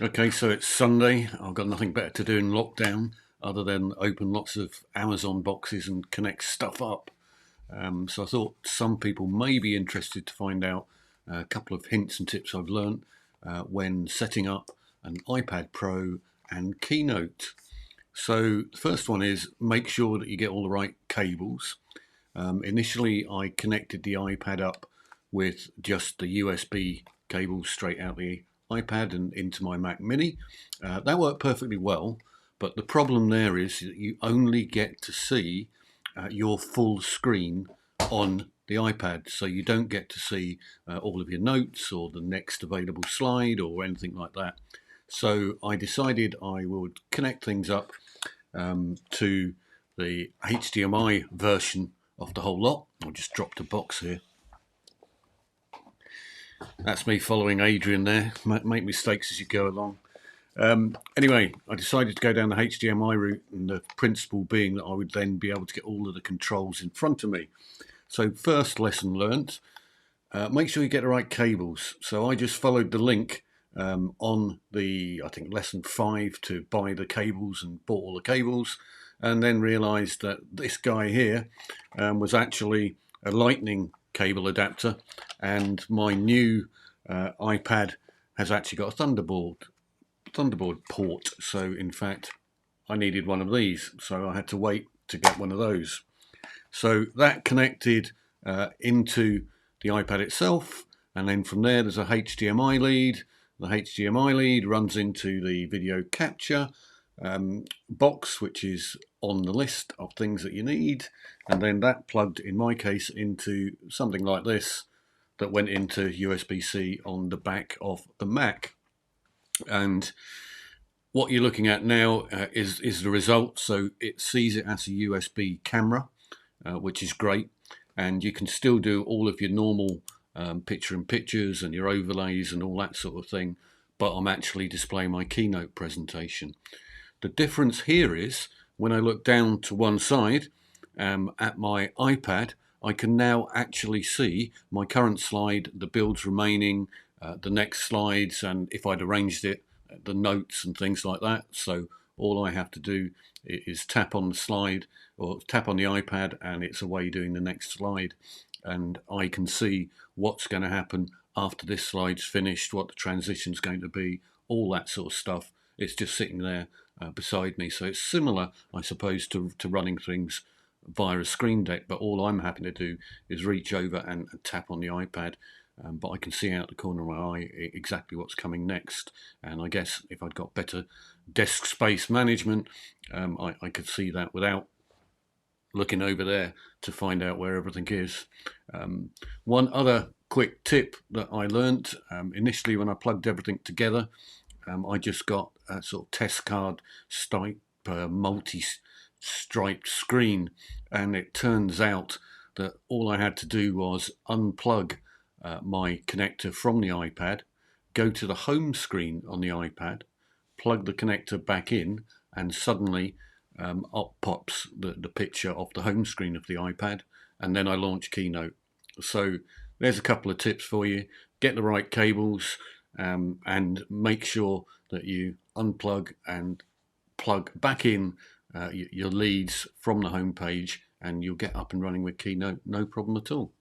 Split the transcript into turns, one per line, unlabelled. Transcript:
Okay, so it's Sunday. I've got nothing better to do in lockdown other than open lots of Amazon boxes and connect stuff up. So I thought some people may be interested to find out a couple of hints and tips I've learned when setting up an iPad Pro and Keynote. So the first one is make sure that you get all the right cables. Initially, I connected the iPad up with just the USB cable straight out the iPad and into my Mac Mini. That worked perfectly well, but the problem there is that you only get to see your full screen on the iPad, so you don't get to see all of your notes or the next available slide or anything like that. So I decided I would connect things up to the HDMI version of the whole lot. I just dropped a box here. That's me following Adrian there. Make mistakes as you go along. Anyway, I decided to go down the HDMI route, and the principle being that I would then be able to get all of the controls in front of me. So first lesson learnt, make sure you get the right cables. So I just followed the link on the, I think, lesson 5 to buy the cables and bought all the cables, and then realised that this guy here was actually a lightning cable adapter, and my new iPad has actually got a Thunderbolt port. So in fact, I needed one of these, so I had to wait to get one of those. So that connected into the iPad itself, and then from there there's a HDMI lead. The HDMI lead runs into the video capture box, which is on the list of things that you need, and then that plugged, in my case, into something like this that went into USB-C on the back of the Mac. And what you're looking at now is the result. So it sees it as a USB camera, which is great, and you can still do all of your normal picture-in-pictures and your overlays and all that sort of thing, but I'm actually displaying my keynote presentation. The difference here is when I look down to one side at my iPad, I can now actually see my current slide, the builds remaining, the next slides, and if I'd arranged it, the notes and things like that. So all I have to do is tap on the slide or tap on the iPad, and it's away doing the next slide. And I can see what's going to happen after this slide's finished, what the transition's going to be, all that sort of stuff. It's just sitting there beside me. So it's similar, I suppose, to running things via a screen deck, but all I'm having to do is reach over and tap on the iPad. But I can see out the corner of my eye exactly what's coming next. And I guess if I'd got better desk space management, I could see that without looking over there to find out where everything is. One other quick tip that I learnt initially when I plugged everything together, I just got a sort of test card type multi-striped screen, and it turns out that all I had to do was unplug my connector from the iPad, go to the home screen on the iPad, plug the connector back in, and suddenly up pops the picture of the home screen of the iPad, and then I launch Keynote. So there's a couple of tips for you. Get the right cables and make sure that you unplug and plug back in your leads from the home page, and you'll get up and running with Keynote, no problem at all.